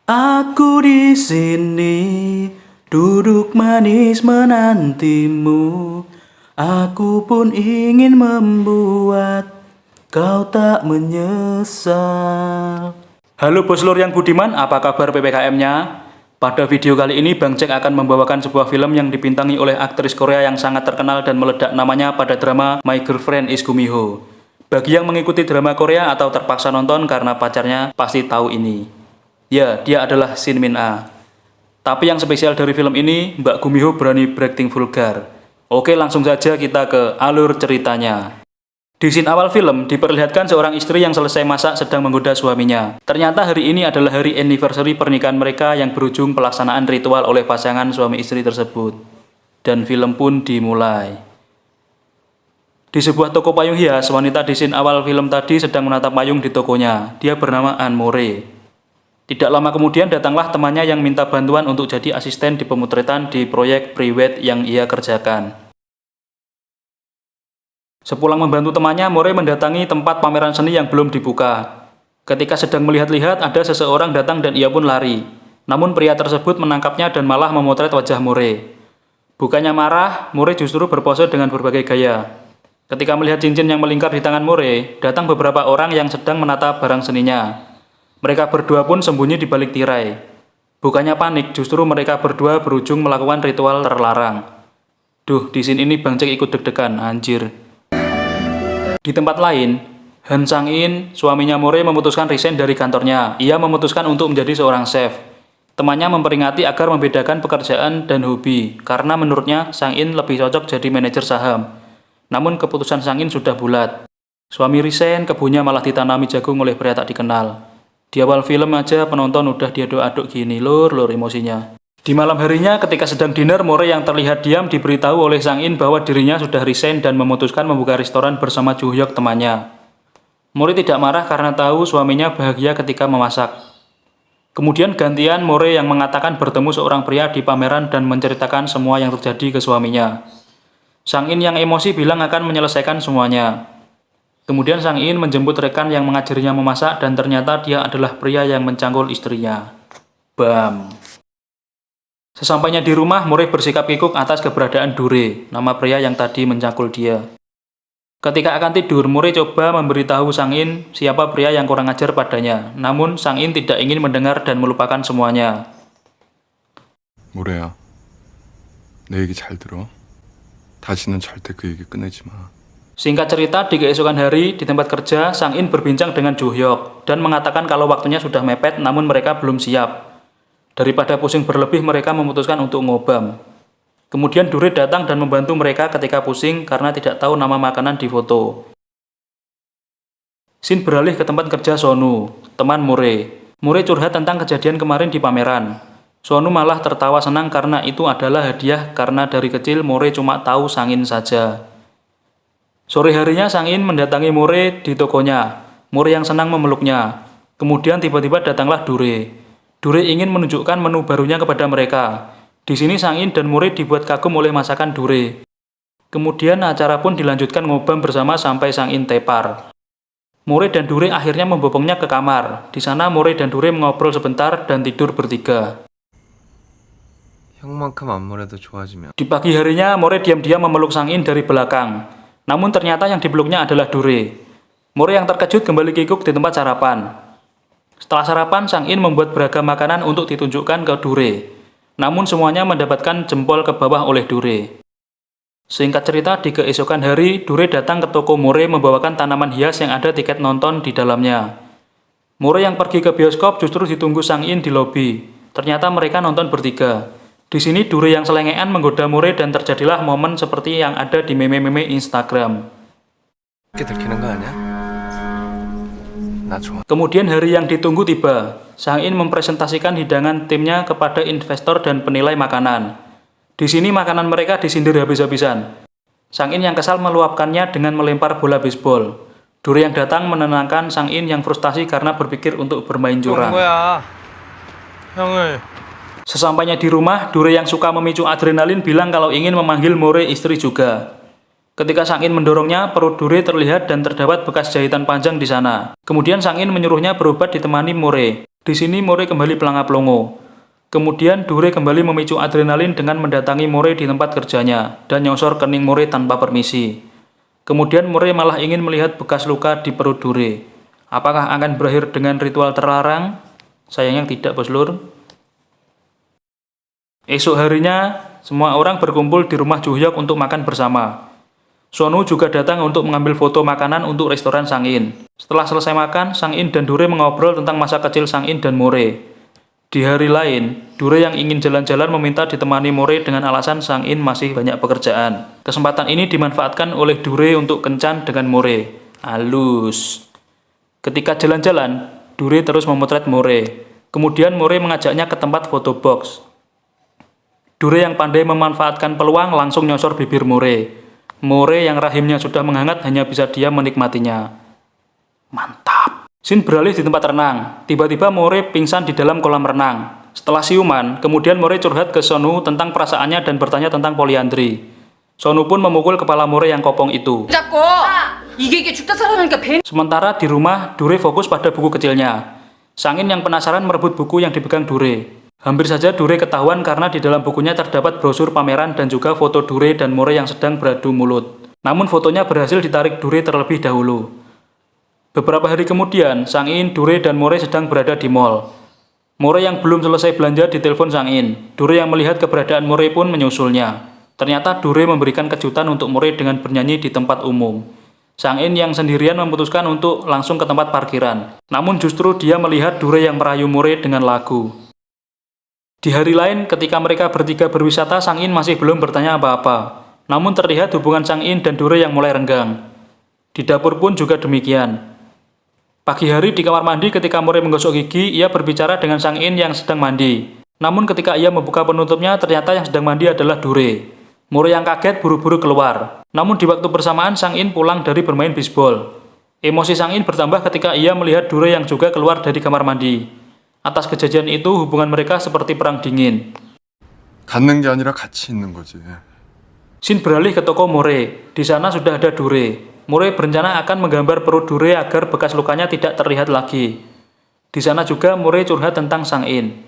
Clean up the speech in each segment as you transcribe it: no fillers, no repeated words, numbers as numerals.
Aku di sini duduk manis menantimu. Aku pun ingin membuat kau tak menyesal. Halo Bos Lur yang budiman, apa kabar PPKM-nya? Pada video kali ini Bang Jack akan membawakan sebuah film yang dibintangi oleh aktris Korea yang sangat terkenal dan meledak namanya pada drama My Girlfriend is Gumiho. Bagi yang mengikuti drama Korea atau terpaksa nonton karena pacarnya pasti tahu ini. Ya, dia adalah Shin Min A. Tapi yang spesial dari film ini, Mbak Gumiho berani berakting vulgar. Oke, langsung saja kita ke alur ceritanya. Di scene awal film, diperlihatkan seorang istri yang selesai masak sedang menggoda suaminya. Ternyata hari ini adalah hari anniversary pernikahan mereka yang berujung pelaksanaan ritual oleh pasangan suami istri tersebut. Dan film pun dimulai. Di sebuah toko payung hias, wanita di scene awal film tadi sedang menata payung di tokonya. Dia bernama Anne More. Tidak lama kemudian datanglah temannya yang minta bantuan untuk jadi asisten di pemotretan di proyek pre-wed yang ia kerjakan. Sepulang membantu temannya, More mendatangi tempat pameran seni yang belum dibuka. Ketika sedang melihat-lihat, ada seseorang datang dan ia pun lari. Namun pria tersebut menangkapnya dan malah memotret wajah More. Bukannya marah, More justru berpose dengan berbagai gaya. Ketika melihat cincin yang melingkar di tangan More, datang beberapa orang yang sedang menata barang seninya. Mereka berdua pun sembunyi di balik tirai. Bukannya panik, justru mereka berdua berujung melakukan ritual terlarang. Duh, di sini ini Bang Jack ikut deg-degan, anjir. Di tempat lain, Han Sang-in, suaminya More memutuskan resign dari kantornya. Ia memutuskan untuk menjadi seorang chef. Temannya memperingati agar membedakan pekerjaan dan hobi, karena menurutnya Sang-in lebih cocok jadi manajer saham. Namun keputusan Sang-in sudah bulat. Suami resign, kebunnya malah ditanami jagung oleh pria tak dikenal. Di awal film aja penonton udah diaduk-aduk gini, lur emosinya. Di malam harinya ketika sedang dinner, More yang terlihat diam diberitahu oleh Sang-in bahwa dirinya sudah resign dan memutuskan membuka restoran bersama Joo-hyuk temannya. More tidak marah karena tahu suaminya bahagia ketika memasak. Kemudian gantian More yang mengatakan bertemu seorang pria di pameran dan menceritakan semua yang terjadi ke suaminya. Sang-in yang emosi bilang akan menyelesaikan semuanya. Kemudian Sang-in menjemput rekan yang mengajarinya memasak dan ternyata dia adalah pria yang mencangkul istrinya. Bam. Sesampainya di rumah, More bersikap kikuk atas keberadaan Dure, nama pria yang tadi mencangkul dia. Ketika akan tidur, More coba memberitahu Sang-in siapa pria yang kurang ajar padanya. Namun Sang-in tidak ingin mendengar dan melupakan semuanya. 모래야, 내 얘기 잘 들어. 다시는 절대 그 얘기 꺼내지 마. Singkat cerita, di keesokan hari, di tempat kerja, Sang-in berbincang dengan Joo-hyuk dan mengatakan kalau waktunya sudah mepet namun mereka belum siap. Daripada pusing berlebih, mereka memutuskan untuk ngobam. Kemudian Dure datang dan membantu mereka ketika pusing karena tidak tahu nama makanan di foto. Shin beralih ke tempat kerja Sonu, teman More. More curhat tentang kejadian kemarin di pameran. Sonu malah tertawa senang karena itu adalah hadiah karena dari kecil More cuma tahu Sang-in saja. Sore harinya Sang-in mendatangi More di tokonya. More yang senang memeluknya. Kemudian tiba-tiba datanglah Dure. Dure ingin menunjukkan menu barunya kepada mereka. Di sini Sang-in dan More dibuat kagum oleh masakan Dure. Kemudian acara pun dilanjutkan ngobam bersama sampai Sang-in tepar. More dan Dure akhirnya membopongnya ke kamar. Di sana More dan Dure mengobrol sebentar dan tidur bertiga. 형만큼 안무래도 좋아지면 Di pagi harinya, More diam-diam memeluk Sang-in dari belakang. Namun ternyata yang dipeluknya adalah Dure. More yang terkejut kembali kikuk di tempat sarapan. Setelah sarapan, Sang-in membuat beragam makanan untuk ditunjukkan ke Dure. Namun semuanya mendapatkan jempol ke bawah oleh Dure. Singkat cerita, di keesokan hari, Dure datang ke toko More membawakan tanaman hias yang ada tiket nonton di dalamnya. More yang pergi ke bioskop justru ditunggu Sang-in di lobi. Ternyata mereka nonton bertiga. Di sini Dure yang selengean menggoda More dan terjadilah momen seperti yang ada di meme-meme Instagram. 이렇게 들키는 거 아니야? 나 좋아. Kemudian hari yang ditunggu tiba. Sang-in mempresentasikan hidangan timnya kepada investor dan penilai makanan. Di sini makanan mereka disindir habis-habisan. Sang-in yang kesal meluapkannya dengan melempar bola bisbol. Dure yang datang menenangkan Sang-in yang frustasi karena berpikir untuk bermain curang. 형을 Sesampainya di rumah, Dure yang suka memicu adrenalin bilang kalau ingin memanggil More istri juga. Ketika Sang-in mendorongnya, perut Dure terlihat dan terdapat bekas jahitan panjang di sana. Kemudian Sang-in menyuruhnya berobat ditemani More. Di sini More kembali pelanga-pelongo. Kemudian Dure kembali memicu adrenalin dengan mendatangi More di tempat kerjanya dan nyosor kening More tanpa permisi. Kemudian More malah ingin melihat bekas luka di perut Dure. Apakah akan berakhir dengan ritual terlarang? Sayangnya tidak, Bos Lur. Esok harinya, semua orang berkumpul di rumah Juhyok untuk makan bersama. Sonu juga datang untuk mengambil foto makanan untuk restoran Sang-in. Setelah selesai makan, Sang-in dan Dure mengobrol tentang masa kecil Sang-in dan More. Di hari lain, Dure yang ingin jalan-jalan meminta ditemani More dengan alasan Sang-in masih banyak pekerjaan. Kesempatan ini dimanfaatkan oleh Dure untuk kencan dengan More. Halus. Ketika jalan-jalan, Dure terus memotret More. Kemudian More mengajaknya ke tempat foto box. Dure yang pandai memanfaatkan peluang langsung nyosor bibir More. More yang rahimnya sudah menghangat hanya bisa diam menikmatinya. Mantap. Scene beralih di tempat renang. Tiba-tiba More pingsan di dalam kolam renang. Setelah siuman, kemudian More curhat ke Sonu tentang perasaannya dan bertanya tentang poliandri. Sonu pun memukul kepala More yang kopong itu. Sementara di rumah, Dure fokus pada buku kecilnya. Sang-in yang penasaran merebut buku yang dipegang Dure. Hampir saja Dure ketahuan karena di dalam bukunya terdapat brosur pameran dan juga foto Dure dan More yang sedang beradu mulut. Namun fotonya berhasil ditarik Dure terlebih dahulu. Beberapa hari kemudian, Sang-in, Dure, dan More sedang berada di mall. More yang belum selesai belanja ditelepon Sang-in. Dure yang melihat keberadaan More pun menyusulnya. Ternyata Dure memberikan kejutan untuk More dengan bernyanyi di tempat umum. Sang-in yang sendirian memutuskan untuk langsung ke tempat parkiran. Namun justru dia melihat Dure yang merayu More dengan lagu. Di hari lain, ketika mereka bertiga berwisata, Sang-in masih belum bertanya apa-apa. Namun terlihat hubungan Sang-in dan Dure yang mulai renggang. Di dapur pun juga demikian. Pagi hari di kamar mandi ketika More menggosok gigi, ia berbicara dengan Sang-in yang sedang mandi. Namun ketika ia membuka penutupnya, ternyata yang sedang mandi adalah Dure. More yang kaget buru-buru keluar. Namun di waktu bersamaan Sang-in pulang dari bermain bisbol. Emosi Sang-in bertambah ketika ia melihat Dure yang juga keluar dari kamar mandi. Atas kejadian itu, hubungan mereka seperti perang dingin. 갖는 게 아니라 같이 있는 거지. Scene beralih ke toko More. Di sana sudah ada Dure. More berencana akan menggambar perut Dure agar bekas lukanya tidak terlihat lagi. Di sana juga More curhat tentang Sang-in.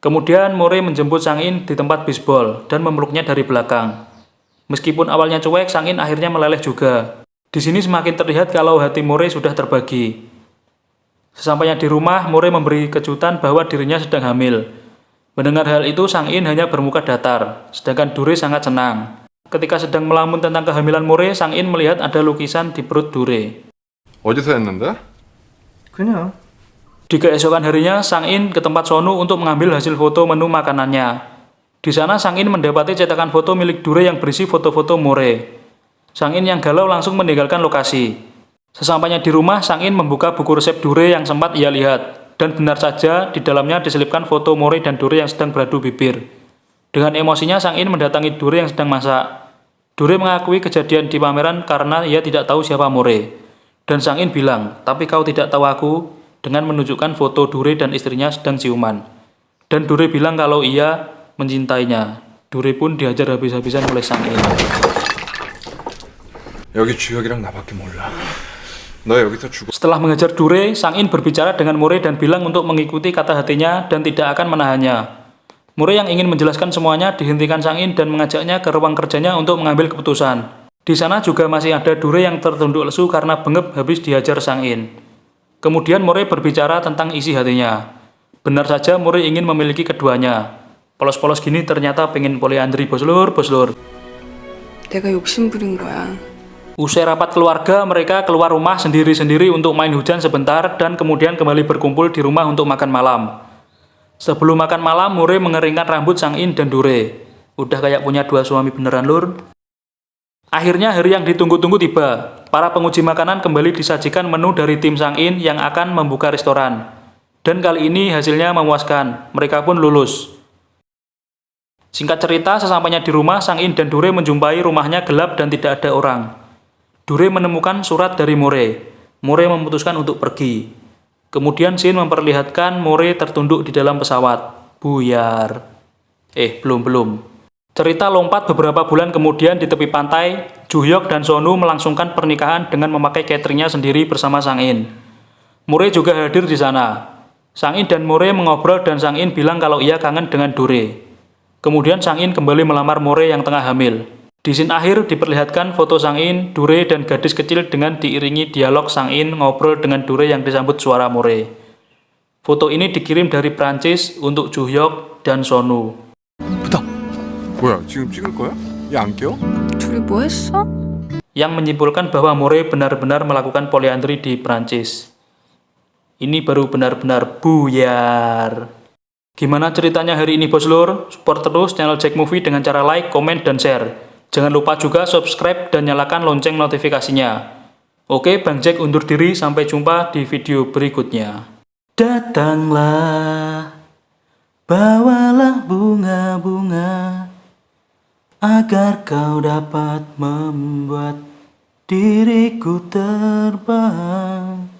Kemudian More menjemput Sang-in di tempat bisbol dan memeluknya dari belakang. Meskipun awalnya cuek, Sang-in akhirnya meleleh juga. Di sini semakin terlihat kalau hati More sudah terbagi. Sesampainya di rumah, More memberi kejutan bahwa dirinya sedang hamil. Mendengar hal itu, Sang-in hanya bermuka datar, sedangkan Dure sangat senang. Ketika sedang melamun tentang kehamilan More, Sang-in melihat ada lukisan di perut Dure. 어디서 했는데? 그냥. Di keesokan harinya, Sang-in ke tempat Sonu untuk mengambil hasil foto menu makanannya. Di sana, Sang-in mendapati cetakan foto milik Dure yang berisi foto-foto More. Sang-in yang galau langsung meninggalkan lokasi. Sesampainya di rumah, Sang-in membuka buku resep Dure yang sempat ia lihat. Dan benar saja, di dalamnya diselipkan foto More dan Dure yang sedang beradu bibir. Dengan emosinya, Sang-in mendatangi Dure yang sedang masak. Dure mengakui kejadian di pameran karena ia tidak tahu siapa More. Dan Sang-in bilang, "Tapi kau tidak tahu aku?" dengan menunjukkan foto Dure dan istrinya sedang ciuman. Dan Dure bilang kalau ia mencintainya. Dure pun dihajar habis-habisan oleh Sang-in. 여기 주혁이랑 나밖에 몰라. 너 여기서 죽어. Setelah mengejar Dure, Sang-in berbicara dengan More dan bilang untuk mengikuti kata hatinya dan tidak akan menahannya. More yang ingin menjelaskan semuanya dihentikan Sang-in dan mengajaknya ke ruang kerjanya untuk mengambil keputusan. Di sana juga masih ada Dure yang tertunduk lesu karena bengep habis dihajar Sang-in. Kemudian More berbicara tentang isi hatinya. Benar saja More ingin memiliki keduanya. Polos-polos gini ternyata pengen poliandri, Bos Lur. 내가 욕심부린 거야. Usai rapat keluarga, mereka keluar rumah sendiri-sendiri untuk main hujan sebentar dan kemudian kembali berkumpul di rumah untuk makan malam. Sebelum makan malam, More mengeringkan rambut Sang-in dan Dure. Udah kayak punya dua suami beneran, Lur. Akhirnya hari yang ditunggu-tunggu tiba. Para penguji makanan kembali disajikan menu dari tim Sang-in yang akan membuka restoran. Dan kali ini hasilnya memuaskan. Mereka pun lulus. Singkat cerita, sesampainya di rumah, Sang-in dan Dure menjumpai rumahnya gelap dan tidak ada orang. Dure menemukan surat dari More. More memutuskan untuk pergi. Kemudian scene memperlihatkan More tertunduk di dalam pesawat. Buyar. Belum. Cerita lompat beberapa bulan kemudian di tepi pantai, Juhyok dan Sonu melangsungkan pernikahan dengan memakai cateringnya sendiri bersama Sang-in. More juga hadir di sana. Sang In dan More mengobrol dan Sang In bilang kalau ia kangen dengan Dore. Kemudian Sang In kembali melamar More yang tengah hamil. Di scene akhir diperlihatkan foto Sang In, Dore, dan gadis kecil dengan diiringi dialog Sang In ngobrol dengan Dore yang disambut suara More. Foto ini dikirim dari Prancis untuk Juhyok dan Sonu. 뭐야, 지금 찍을 거야? 얘 안 껴? 둘이 뭐 했어? Yang menyimpulkan bahwa More benar-benar melakukan poliandri di Prancis. Ini baru benar-benar buyar. Gimana ceritanya hari ini, Bos Lur? Support terus channel Jack Movie dengan cara like, komen, dan share. Jangan lupa juga subscribe dan nyalakan lonceng notifikasinya. Oke, Bang Jack undur diri. Sampai jumpa di video berikutnya. Datanglah, bawalah bunga-bunga, agar kau dapat membuat diriku terbang.